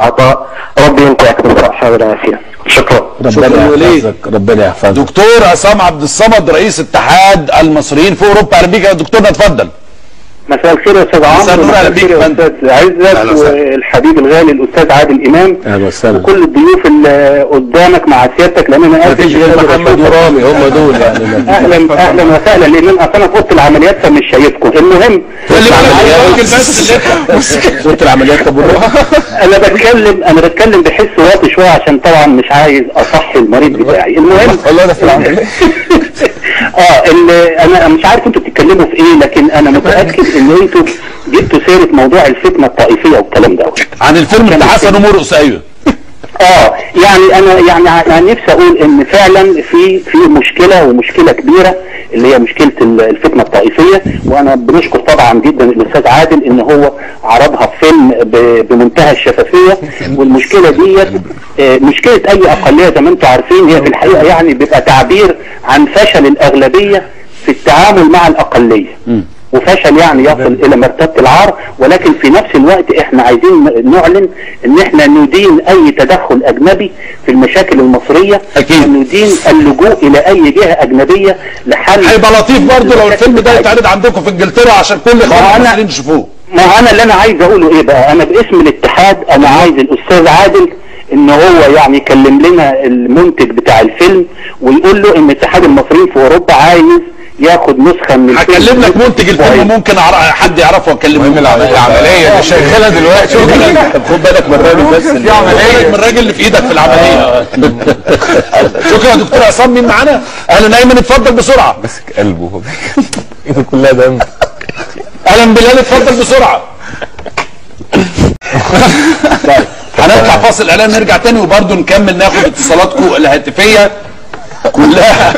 عطاء. ربي ينفعك بالصحة والعافية. شكرا. ربنا يحفظك. دكتور عصام عبد الصمد رئيس اتحاد المصريين في اوروبا. اهلا بيك يا دكتورنا، اتفضل. مساء الخير يا استاذ عمرو. مساء الخير يا استاذ عزت والحبيب الغالي الاستاذ عادل امام. اهلا وسهلا. وكل الضيوف اللي قدامك مع سيادتك، لان انا اسف مفيش غير محمد ورامي، هم دول يعني. اهلا وسهلا، لان انا اصلا في اوضه العمليات فمش شايفكم. المهم صوت العمليات. طب انا بتكلم بحس واطي شويه عشان طبعا مش عايز اصحي المريض بتاعي. المهم والله ده في العمليات. انا مش عارف انتوا بتتكلموا في ايه، لكن انا متاكد ان انتوا جبتوا سيره موضوع الفتنه الطائفيه والكلام ده عن الفيلم بتاع حسن ومرقص. ايوه يعني انا يعني نفسي اقول ان فعلا في مشكله، ومشكله كبيره اللي هي مشكله الفتنه الطائفيه. وانا بنشكر طبعا جدا الاستاذ عادل ان هو عرضها في فيلم بمنتهى الشفافيه. والمشكله ديت مشكله اي اقليه زي ما انتم عارفين، هي في الحقيقه يعني بيبقى تعبير عن فشل الاغلبيه في التعامل مع الاقليه، وفشل يعني يصل الى مرتبه العار. ولكن في نفس الوقت احنا عايزين نعلن ان احنا ندين اي تدخل اجنبي في المشاكل المصريه. اكيد. وندين اللجوء الى اي جهه اجنبيه لحل. هيبقى لطيف برضه لو الفيلم ده يتعرض عندكم في انجلترا عشان كل اخواننا المصريين يشوفوه. ما انا اللي انا عايز اقوله ايه بقى، انا باسم الاتحاد انا عايز الاستاذ عادل ان هو يعني يكلم لنا المنتج بتاع الفيلم ويقول له ان اتحاد المصريين في اوروبا عايز ياخد نسخه من الفيلم. هكلم لك منتج الفيلم، ممكن حد يعرفه واكلمه. المهم العمليه اللي شغاله دلوقتي. خد بالك من الراجل بس. في عمليه من الراجل اللي في ايدك في العمليه. شكرا يا دكتور عصام. مين معانا؟ اهلا ايمن، اتفضل بسرعه. ماسك قلبه ايده كلها دم. اهلا بلال، اتفضل بسرعه. طيب هنطلع فاصل اعلان، نرجع تاني وبرضه نكمل ناخد اتصالاتكم الهاتفيه كلها.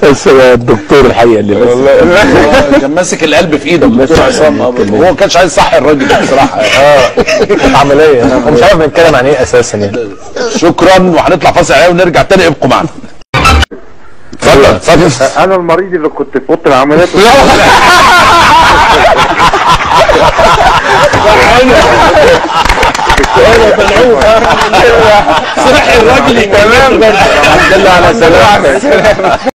بس الدكتور الحقيقه اللي والله كان ماسك القلب في ايده الدكتور عصام. هو ما كانش عايز يصحي الراجل بصراحه. عمليه انا مش عارف بنتكلم عن ايه اساسا يعني. شكرا، وهنطلع فاصل اعلان ونرجع تاني، ابقوا معانا. اتفضل. انا المريض اللي كنت في اوضه العمليات. صحي الراجل كمان. الحمد لله على سلامتك.